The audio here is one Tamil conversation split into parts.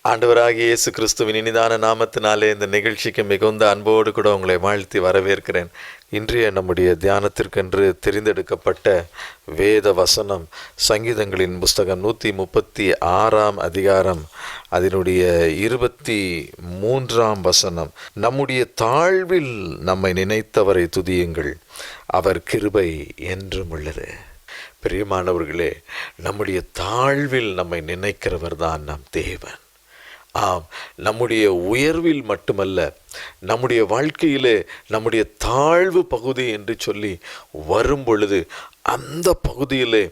ஆண்டவராகிய இயேசு கிறிஸ்துவின் இனிதான நாமத்தினாலே இந்த நிகழ்ச்சிக்கு மிகுந்த அன்போடு கூட உங்களை வாழ்த்தி வரவேற்கிறேன். இன்றைய நம்முடைய தியானத்திற்கென்று தெரிந்தெடுக்கப்பட்ட வேத வசனம் சங்கீதங்களின் புஸ்தகம் 136 அதிகாரம் அதனுடைய 23 வசனம். நம்முடைய தாழ்வில் நம்மை நினைத்தவரை துதியுங்கள், அவர் கிருபை என்றும் உள்ளது. பிரியமானவர்களே, நம்முடைய தாழ்வில் நம்மை நினைக்கிறவர் தான் நம் தேவன். ஆம், நம்முடைய உயர்வில் மட்டுமல்ல, நம்முடைய வாழ்க்கையிலே நம்முடைய தாழ்வு பகுதி என்று சொல்லி வரும் பொழுது அந்த பகுதியிலே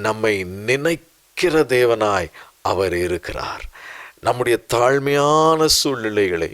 நம்மை நினைக்கிற தேவனாய் அவர் இருக்கிறார். நம்முடைய தாழ்மையான சூழ்நிலைகளை,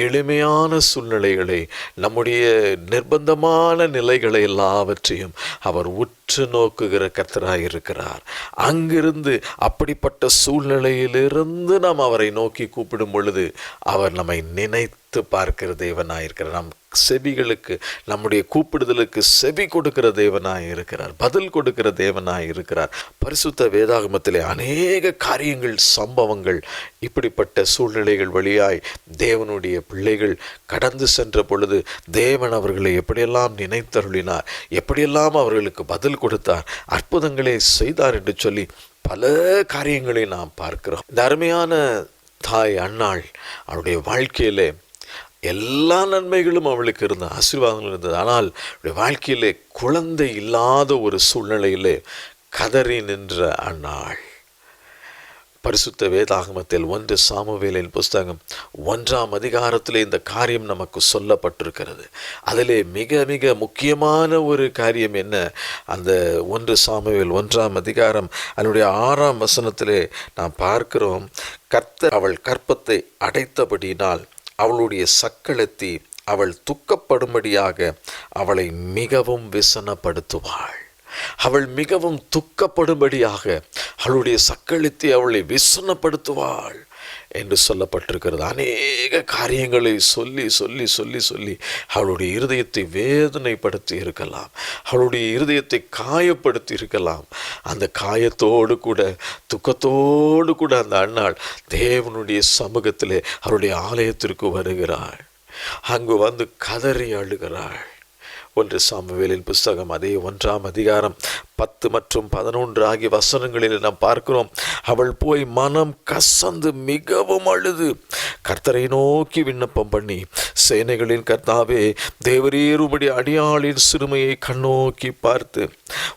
எளிமையான சூழ்நிலைகளை, நம்முடைய நிர்பந்தமான நிலைகளை எல்லாவற்றையும் அவர் உற்று நோக்குகிற கர்த்தராய் இருக்கிறார். அங்கிருந்து அப்படிப்பட்ட சூழ்நிலையிலிருந்து நாம் அவரை நோக்கி கூப்பிடும் பொழுது அவர் நம்மை நினைத்து பார்க்கிற தேவனாயிருக்கிறார். நம் செவிகளுக்கு, நம்முடைய கூப்பிடுதலுக்கு செவி கொடுக்கிற தேவனாய் இருக்கிறார், பதில் கொடுக்கிற தேவனாய் இருக்கிறார். பரிசுத்த வேதாகமத்திலே அநேக காரியங்கள், சம்பவங்கள், இப்படிப்பட்ட சூழ்நிலைகள் வழியாய் தேவனுடைய பிள்ளைகள் கடந்து சென்ற பொழுது தேவன் அவர்களை எப்படியெல்லாம் நினைத்தருளினார், எப்படியெல்லாம் அவர்களுக்கு பதில் கொடுத்தார், அற்புதங்களை செய்தார் என்று சொல்லி பல காரியங்களை நாம் பார்க்கிறோம். இந்த அருமையான தாய் அன்னாள், அவருடைய வாழ்க்கையிலே எல்லா நன்மைகளும் அவளுக்கு இருந்த ஆசீர்வாதங்கள் இருந்தது. ஆனால் அவருடைய வாழ்க்கையிலே குழந்தை இல்லாத ஒரு சூழ்நிலையிலே கதறி நின்ற அன்னாள். பரிசுத்த வேதாகமத்தில் 1 சாமுவேலின் புஸ்தகம் 1 அதிகாரத்திலே இந்த காரியம் நமக்கு சொல்லப்பட்டிருக்கிறது. அதிலே மிக மிக முக்கியமான ஒரு காரியம் என்ன? அந்த 1 சாமுவேல் 1 அதிகாரம் அதனுடைய 6 வசனத்திலே நாம் பார்க்கிறோம். கர்த்தர் அவள் கற்பத்தை அடைத்தபடியினால் அவளுடைய சக்களத்தி அவள் துக்கப்படும்படியாக அவளை மிகவும் விசனப்படுத்துவாள். அவள் மிகவும் துக்கப்படும்படியாக அவளுடைய சக்களத்தி அவளை விசனப்படுத்துவாள் என்று சொல்லப்பட்டிருக்கிறது. அநேக காரியங்களை சொல்லி சொல்லி சொல்லி சொல்லி அவளுடைய இருதயத்தை வேதனைப்படுத்தி இருக்கலாம், அவளுடைய இருதயத்தை காயப்படுத்தி இருக்கலாம். அந்த காயத்தோடு கூட, துக்கத்தோடு கூட அந்த அன்னாள் தேவனுடைய சமூகத்திலே அவருடைய ஆலயத்திற்கு வருகிறாள். அங்கு வந்து கதறி அழுகிறாள். 1 சாமுவேலின் புஸ்தகம் அதே 1 அதிகாரம் 10 மற்றும் 11 ஆகிய வசனங்களில் நாம் பார்க்கிறோம். அவள் போய் மனம் கசந்து மிகவும் அழுது கர்த்தரை நோக்கி விண்ணப்பம் பண்ணி, சேனைகளின் கர்த்தாவே, தேவரீர் உம்முடைய அடியாளின் சிறுமையை கண்ணோக்கி பார்த்து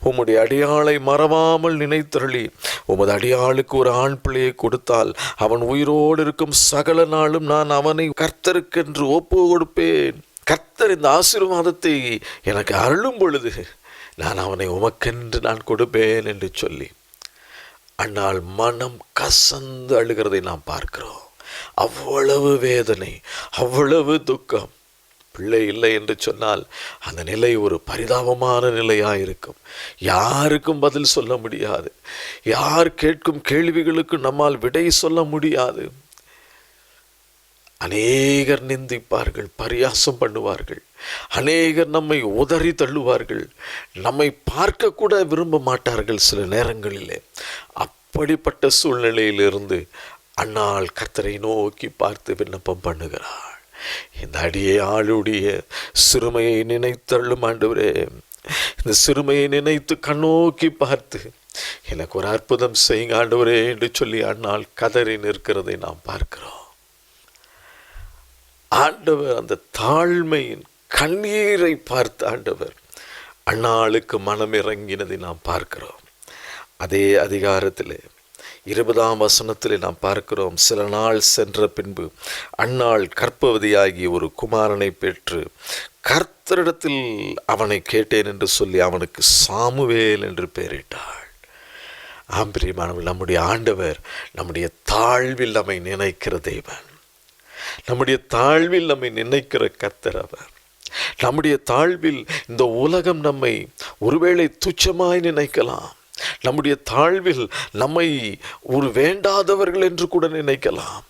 உம்முடைய அடியாளை மறவாமல் நினைத்தருளி உமது அடியாளுக்கு ஒரு ஆண் பிள்ளையை கொடுத்தால் அவன் உயிரோடு இருக்கும் சகல நாளும் நான் அவனை கர்த்தருக்கென்று ஒப்பு கொடுப்பேன். கர்த்தர் இந்த ஆசீர்வாதத்தை எனக்கு அருளும் பொழுது நான் அவனை உமக்கென்று நான் கொடுப்பேன் என்று சொல்லி அன்னால் மனம் கசந்து அழுகிறதை நாம் பார்க்கிறோம். அவ்வளவு வேதனை, அவ்வளவு துக்கம். பிள்ளை இல்லை என்று சொன்னால் அந்த நிலை ஒரு பரிதாபமான நிலையாக இருக்கும். யாருக்கும் பதில் சொல்ல முடியாது, யார் கேட்கும் கேள்விகளுக்கு நம்மால் விடை சொல்ல முடியாது. அநேகர் நிந்திப்பார்கள், பரியாசம் பண்ணுவார்கள், அநேகர் நம்மை உதறி தள்ளுவார்கள், நம்மை பார்க்க கூட விரும்ப மாட்டார்கள் சில நேரங்களிலே. அப்படிப்பட்ட சூழ்நிலையிலிருந்து அன்னாள் கர்த்தரை நோக்கி பார்த்து விண்ணப்பம் பண்ணுகிறாள். இந்த அடியே ஆளுடைய சிறுமையை நினைத்தள்ளும் ஆண்டவரே, இந்த சிறுமையை நினைத்து கண்ணோக்கி பார்த்து எனக்கு ஒரு அற்புதம் செய்யுங்க ஆண்டவரே என்று சொல்லி அன்னாள் கதறி நிற்கிறதை நாம் பார்க்கிறோம். ஆண்டவர் அந்த தாழ்மையின் கண்ணீரை பார்த்து ஆண்டவர் அன்னாளுக்கு மனம் இறங்கினதை நாம் பார்க்கிறோம். அதே அதிகாரத்திலே 20 வசனத்திலே நாம் பார்க்கிறோம். சில நாள் சென்ற பின்பு அன்னாள் கர்ப்பவதியாகி ஒரு குமாரனை பெற்று கர்த்தரிடத்தில் அவனை கேட்டேன் என்று சொல்லி அவனுக்கு சாமுவேல் என்று பெயரிட்டாள். ஆம்பிரியமானவர்கள், நம்முடைய ஆண்டவர் நம்முடைய தாழ்வில் நம்மை நினைக்கிற தேவன், நம்முடைய தாழ்வில் நம்மை நினைக்கிற கர்த்தர் அவர். நம்முடைய தாழ்வில் இந்த உலகம் நம்மை ஒருவேளை துச்சமாய் நினைக்கலாம், நம்முடைய தாழ்வில் நம்மை ஒரு வேண்டாதவர்கள் என்று கூட நினைக்கலாம்.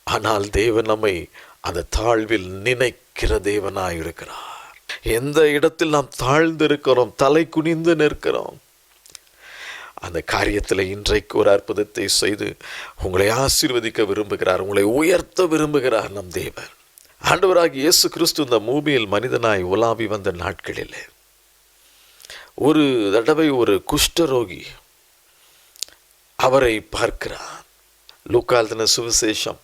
ஆனால் தேவன் நம்மை அந்த தாழ்வில் நினைக்கிற தேவனாய் இருக்கிறார். எந்த இடத்தில் நாம் தாழ்ந்து இருக்கிறோம், தலை குனிந்து நிற்கிறோம், அந்த காரியத்தில் இன்றைக்கு ஒரு அற்புதத்தை செய்து உங்களை ஆசீர்வதிக்க விரும்புகிறார், உங்களை உயர்த்த விரும்புகிறார் நம் தேவன். ஆண்டவராகிய இயேசு கிறிஸ்து இந்த பூமியில் மனிதனாய் உலாவி வந்த நாட்களில் ஒரு தடவை ஒரு குஷ்டரோகி அவரை பார்க்கிறார். லூக்கா எழுதின சுவிசேஷம்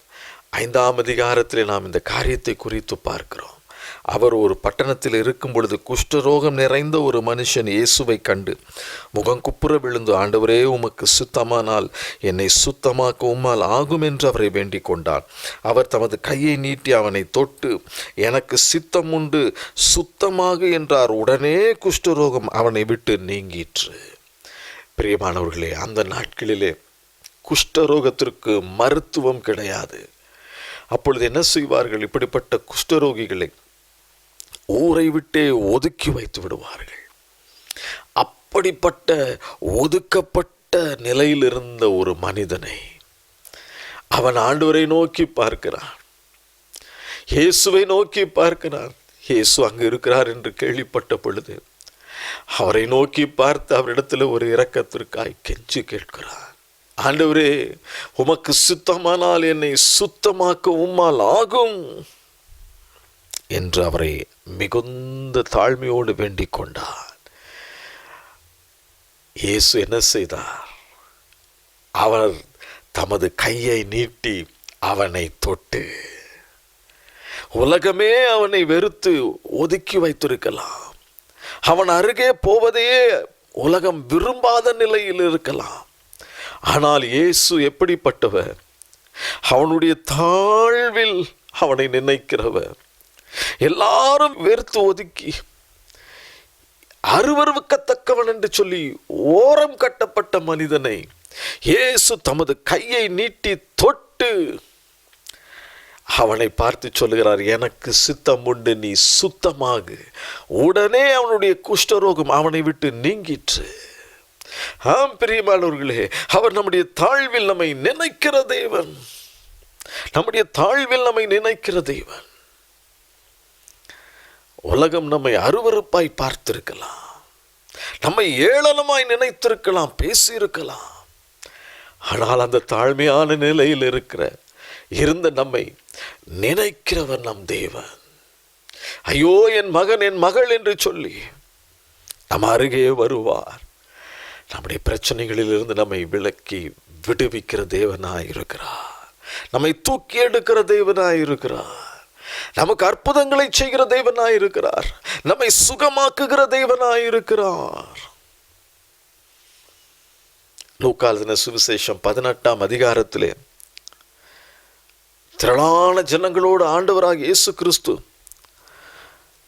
5ஆம் அதிகாரத்தில் நாம் இந்த காரியத்தை குறித்து பார்க்கிறோம். அவர் ஒரு பட்டணத்தில் இருக்கும் பொழுது குஷ்டரோகம் நிறைந்த ஒரு மனுஷன் இயேசுவை கண்டு முகங்குப்புற விழுந்து, ஆண்டவரே, உமக்கு சுத்தமானால் என்னை சுத்தமாக்க உம்மால் ஆகும் என்று அவரை வேண்டிக் கொண்டார். அவர் தமது கையை நீட்டி அவனை தொட்டு, எனக்கு சித்தம் உண்டு, சுத்தமாக என்றார். உடனே குஷ்டரோகம் அவனை விட்டு நீங்கிற்று. பிரியமானவர்களே, அந்த நாட்களிலே குஷ்டரோகத்திற்கு மருத்துவம் கிடையாது. அப்பொழுது என்ன செய்வார்கள்? இப்படிப்பட்ட குஷ்டரோகிகளை ஊரை விட்டே ஒதுக்கி வைத்து விடுவார்கள். அப்படிப்பட்ட ஒதுக்கப்பட்ட நிலையில் இருந்த ஒரு மனிதனை அவன் ஆண்டவரை நோக்கி பார்க்கிறான், இயேசுவை நோக்கி பார்க்கிறான். இயேசு அங்கு இருக்கிறார் என்று கேள்விப்பட்ட பொழுது அவரை நோக்கி பார்த்து அவரிடத்தில் ஒரு இரக்கத்திற்காய் கெஞ்சி கேட்கிறார். ஆண்டவரே, உமக்கு சுத்தமானால் என்னை சுத்தமாக்க உம்மால் ஆகும் என்று அவரை மிகுந்த தாழ்மையோடு வேண்டிக் கொண்டார். இயேசு என்ன செய்தார்? அவர் தமது கையை நீட்டி அவனை தொட்டு, உலகமே அவனை வெறுத்து ஒதுக்கி வைத்திருக்கலாம், அவன் அருகே போவதையே உலகம் விரும்பாத நிலையில் இருக்கலாம். ஆனால் இயேசு எப்படிப்பட்டவர்? அவனுடைய தாழ்வில் அவனை நினைக்கிறவர். எல்லாரும் வெறுத்து ஒதுக்கி அருவருக்கத்தக்கவன் என்று சொல்லி ஓரம் கட்டப்பட்ட மனிதனை இயேசு தமது கையை நீட்டி தொட்டு அவனை பார்த்து சொல்லுகிறார், எனக்கு சித்தம் உண்டு, நீ சுத்தமாகு. உடனே அவனுடைய குஷ்டரோகம் அவனை விட்டு நீங்கிற்று. ஆம் பிரியமானவர்களே, அவர் நம்முடைய தாழ்வில் நம்மை நினைக்கிற தேவன். நம்முடைய தாழ்வில் நம்மை நினைக்கிற தேவன். உலகம் நம்மை அருவருப்பாய் பார்த்திருக்கலாம், நம்மை ஏளனமாய் நினைத்திருக்கலாம், பேசியிருக்கலாம். ஆனால் அந்த தாழ்மையான நிலையில் இருந்த நம்மை நினைக்கிறவர் நம் தேவன். ஐயோ, என் மகன், என் மகள் என்று சொல்லி நம் அருகே வருவார். நம்முடைய பிரச்சனைகளில் இருந்து நம்மை விலக்கி விடுவிக்கிற தேவனாய் இருக்கிறார். நம்மை தூக்கி எடுக்கிற தேவனாய் இருக்கிறார். நமக்கு அற்புதங்களை செய்கிற தேவனாய் இருக்கிறார். நம்மை சுகமாக்குகிற தேவனாய் இருக்கிறார். லூக்கா எழுதின சுவிசேஷம் 18ஆம் அதிகாரத்திலே திரளான ஜனங்களோடு ஆண்டவராகிய இயேசு கிறிஸ்து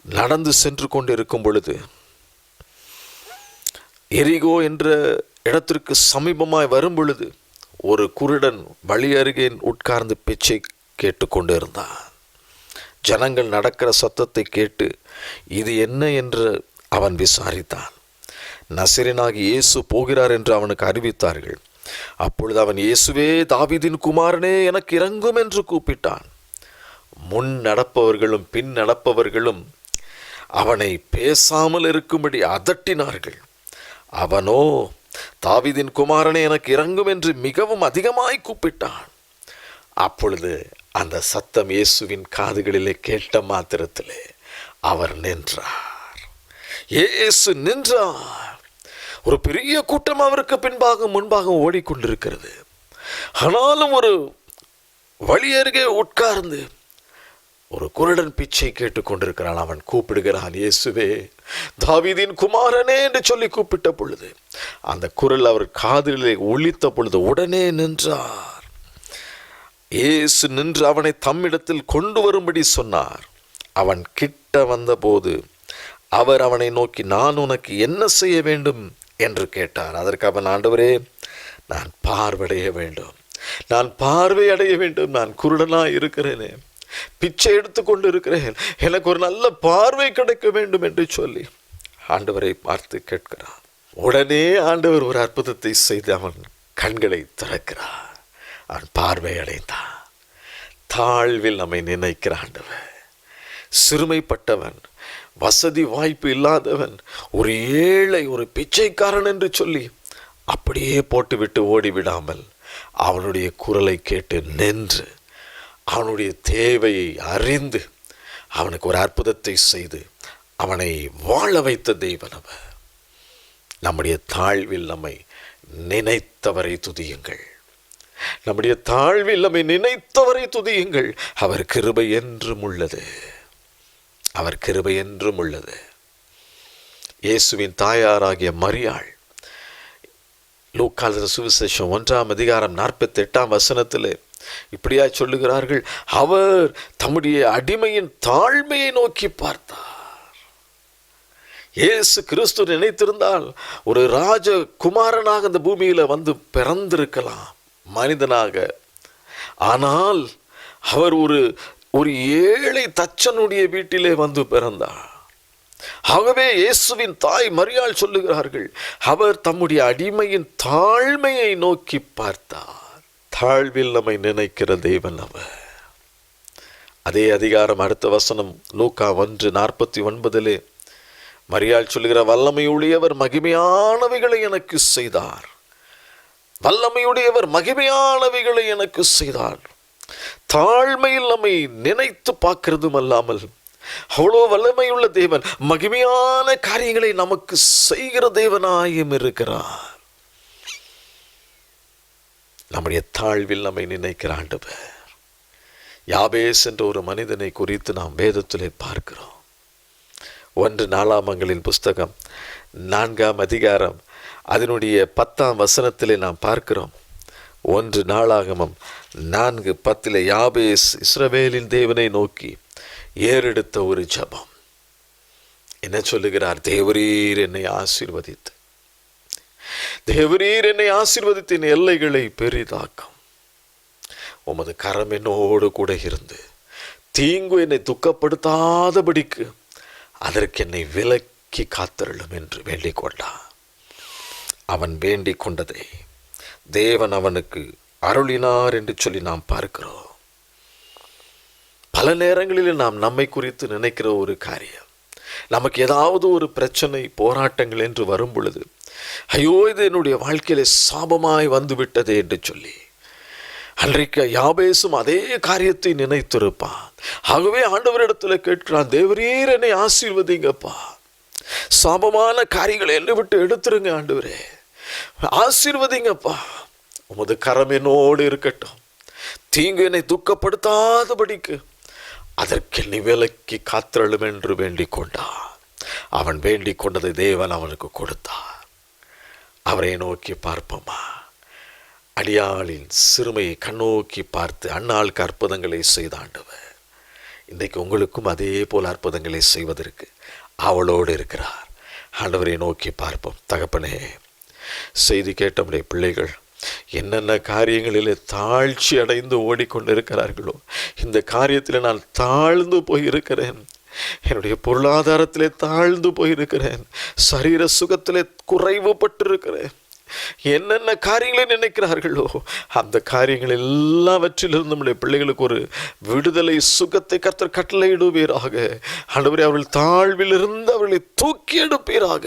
நடந்து சென்று கொண்டிருக்கும் பொழுது எரிகோ என்ற இடத்திற்கு சமீபமாய் வரும் பொழுது ஒரு குருடன் வழி அருகே உட்கார்ந்து பேச்சை கேட்டுக்கொண்டு இருந்தான். ஜனங்கள் நடக்கிற சத்தத்தை கேட்டு இது என்ன என்று அவன் விசாரித்தான். நசரேயனாகி இயேசு போகிறார் என்று அவனுக்கு அறிவித்தார்கள். அப்பொழுது அவன், இயேசுவே, தாவீதின் குமாரனே, எனக்கு இரங்கும் என்று கூப்பிட்டான். முன் நடப்பவர்களும் பின் நடப்பவர்களும் அவனை பேசாமல் இருக்கும்படி அதட்டினார்கள். அவனோ, தாவீதின் குமாரனே, எனக்கு இரங்கும் என்று மிகவும் அதிகமாய் கூப்பிட்டான். அப்பொழுது அந்த சத்தம் இயேசுவின் காதுகளிலே கேட்ட மாத்திரத்திலே அவர் நின்றார். இயேசு நின்றார். ஒரு பெரிய கூட்டம் அவருக்கு முன்பாக ஓடிக்கொண்டிருக்கிறது. ஆனாலும் ஒரு வழி அருகே உட்கார்ந்து ஒரு குருடன் பிச்சை கேட்டுக்கொண்டிருக்கிறான். அவன் கூப்பிடுகிறான், இயேசுவே, தாவீதின் குமாரனே என்று சொல்லி கூப்பிட்ட பொழுது அந்த குரல் அவர் காதிலே ஒலித்த பொழுது உடனே நின்றார். இயேசு நின்று அவனை தம்மிடத்தில் கொண்டு வரும்படி சொன்னார். அவன் கிட்ட வந்தபோது அவர் அவனை நோக்கி, நான் உனக்கு என்ன செய்ய வேண்டும் என்று கேட்டார். அதற்கு அவன், ஆண்டவரே, நான் பார்வையடைய வேண்டும், நான் பார்வை அடைய வேண்டும், நான் குருடனாய் இருக்கிறேனே, பிச்சை எடுத்துக்கொண்டு இருக்கிறேன், எனக்கு ஒரு நல்ல பார்வை கிடைக்க வேண்டும் என்று சொல்லி ஆண்டவரை பார்த்து கேட்கிறான். உடனே ஆண்டவர் ஒரு அற்புதத்தை செய்து அவன் கண்களை திறக்கிறார். அவன் பார்வை அடைந்தான். தாழ்வில் நம்மை நினைக்கிற ஆண்டவர், சிறுமைப்பட்டவன், வசதி வாய்ப்பு இல்லாதவன், ஒரு ஏழை, ஒரு பிச்சைக்காரன் என்று சொல்லி அப்படியே போட்டுவிட்டு ஓடிவிடாமல் அவனுடைய குரலை கேட்டு நின்று அவனுடைய தேவையை அறிந்து அவனுக்கு ஒரு அற்புதத்தை செய்து அவனை வாழ வைத்த தேவன் அவர். நம்முடைய தாழ்வில் நம்மை நினைத்தவரை துதியுங்கள். நம்முடைய தாழ்வில் நம்மை நினைத்தவரை துதியுங்கள். அவர் கிருபை என்றும் உள்ளது. அவர் கிருபை என்றும் உள்ளது. இயேசுவின் தாயாராகிய மரியாள் லூக்கா சுவிசேஷம் 1:48 இப்படியாய் சொல்லுகிறார்கள், அவர் தம்முடைய அடிமையின் தாழ்மையை நோக்கி பார்த்தார். இயேசு கிறிஸ்து நினைத்திருந்தால் ஒரு ராஜகுமாரனாக இந்த பூமியில வந்து பிறந்திருக்கலாம் மனிதனாக. ஆனால் அவர் ஒரு ஏழை தச்சனுடைய வீட்டிலே வந்து பிறந்தார். ஆகவே இயேசுவின் தாய் மரியாள் சொல்லுகிறார்கள், அவர் தம்முடைய அடிமையின் தாழ்மையை நோக்கி பார்த்தார். தாழ்வில் நம்மை நினைக்கிற தேவன் அவர். அதே அதிகாரம் அடுத்த வசனம் லூக்கா 1:49 மரியாள் சொல்லுகிற, வல்லமையுடையவர் மகிமையானவைகளை எனக்கு செய்தார். வல்லமையுடையவர் மகிமையானவைகளை எனக்கு செய்தார். தாழ்மையில் நம்மை நினைத்து பார்க்கிறதும் அல்லாமல் அவ்வளோ வல்லமையுள்ள தேவன் மகிமையான காரியங்களை நமக்கு செய்கிற தேவனாயும் இருக்கிறார். நம்முடைய தாழ்வில் நம்மை நினைக்கிற ஆண்டவர். யாபேஸ் என்ற ஒரு மனிதனை குறித்து நாம் வேதத்திலே பார்க்கிறோம். 1 நாளாகமங்களின் புஸ்தகம் 4ஆம் அதிகாரம் அதனுடைய 10ஆம் வசனத்திலே நாம் பார்க்கிறோம். 1 நாளாகமம் 4:10 யாபேஸ் இஸ்ரவேலின் தேவனை நோக்கி ஏறெடுத்த ஒரு ஜெபம். என்ன சொல்லுகிறார்? தேவரீர் என்னை ஆசீர்வதித்து, தேவரீர் என்னை ஆசீர்வதித்து என் எல்லைகளை பெரிதாக்கும். உமது கரம் என்னோடு கூட இருந்து தீங்கு என்னை துக்கப்படுத்தாதபடிக்கு அதற்கு என்னை விலக்கி காத்தருளும் என்று வேண்டிக் கொண்டான். அவன் வேண்டிக் கொண்டதை தேவன் அவனுக்கு அருளினார் என்று சொல்லி நாம் பார்க்கிறோம். பல நேரங்களில் நாம் நம்மை குறித்து நினைக்கிற ஒரு காரியம், நமக்கு ஏதாவது ஒரு பிரச்சனை போராட்டங்கள் என்று வரும் பொழுது, ஐயோ இது என்னுடைய வாழ்க்கையில சாபமாய் வந்து விட்டதே என்று சொல்லி அன்றைக்கு யாபேசும் அதே காரியத்தை நினைத்திருப்பான். ஆகவே ஆண்டவரிடத்தில் கேட்கிறான், தேவரீர் என்னை ஆசீர்வதிங்கப்பா, சாபமான காரியங்களை என்னை விட்டு எடுத்துருங்க ஆண்டவரே, ஆசீர்வதிங்கப்பா, உமது கரம் என்னோடு இருக்கட்டும், தீங்கு என்னை துக்கப்படுத்தாதபடிக்கு அதற்கு என்னை விலக்கி காத்திரளும் என்று வேண்டிக் கொண்டான். அவன் வேண்டிக் கொண்டதை தேவன் அவனுக்கு கொடுத்தார். அவரை நோக்கி பார்ப்போமா? அடியாளின் சிறுமையை கண்ணோக்கி பார்த்து அன்னாளுக்கு அற்புதங்களை செய்த ஆண்டவர் இன்றைக்கு உங்களுக்கும் அதே போல் அற்புதங்களை செய்வதற்கு அவளோடு இருக்கிறார். ஆண்டவரை நோக்கி பார்ப்போம். தகப்பனே, செய்தி கேட்டமுடைய பிள்ளைகள் என்னென்ன காரியங்களிலே தாழ்ச்சி அடைந்து ஓடிக்கொண்டிருக்கிறார்களோ, இந்த காரியத்தில் நான் தாழ்ந்து போயிருக்கிறேன், என்னுடைய பொருளாதாரத்திலே தாழ்ந்து போயிருக்கிறேன், சரீர சுகத்திலே குறைவுபட்டிருக்கிறேன், என்னென்ன காரியங்களை நினைக்கிறார்களோ அந்த காரியங்கள் எல்லாவற்றிலிருந்து நம்முடைய பிள்ளைகளுக்கு ஒரு விடுதலை சுகத்தை கர்த்தர் கட்டளையிடுவீராக. ஆண்டவரே, அவர்கள் தாழ்வில் இருந்து அவர்களை தூக்கி எடுப்பீராக.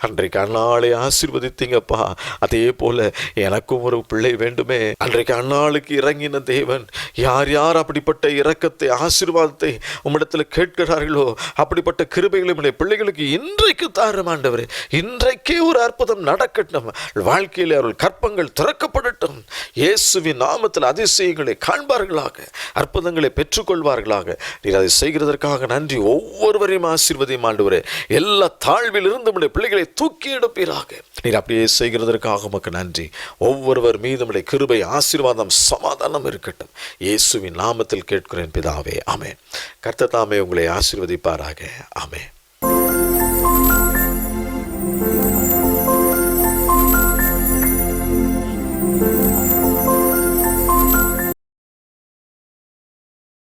அன்றைக்கு அன்னாளை ஆசீர்வதித்தீங்கப்பா, அதே போல எனக்கும் ஒரு பிள்ளை வேண்டுமே. அன்றைக்கு அன்னாளுக்கு இறங்கின தேவன் யார் யார் அப்படிப்பட்ட இரக்கத்தை ஆசீர்வாதத்தை உம்மிடத்தில் கேட்கிறார்களோ அப்படிப்பட்ட கிருபைகளை நம்முடைய பிள்ளைகளுக்கு இன்றைக்கு தாரும் ஆண்டவரே. இன்றைக்கே ஒரு அற்புதம் நடக்கட்டும், வாழ்க்கையில் அவர்கள் கற்பங்கள் திறக்கப்படட்டும். இயேசுவின் நாமத்தில் அதிசயங்களை காண்பார்களாக, அற்புதங்களை பெற்றுக்கொள்வார்களாக. நீர் அதை செய்கிறதற்காக நன்றி. ஒவ்வொருவரையும் ஆசீர்வதியும் ஆண்டவரே. எல்லா தாழ்வில் இருந்து நம்முடைய பிள்ளைகளை தூக்கி எடுப்பீராக. நீர் அப்படியே செய்கிறதற்காக உமக்கு நன்றி. ஒவ்வொருவர் மீது நம்முடைய கிருபை, ஆசீர்வாதம், சமாதானம் இருக்கட்டும். இயேசுவின் நாமத்தில் கேட்கிறேன் பிதாவே, ஆமென். கர்த்தர் தாமே உங்களை ஆசீர்வதிப்பாராக. ஆமென்.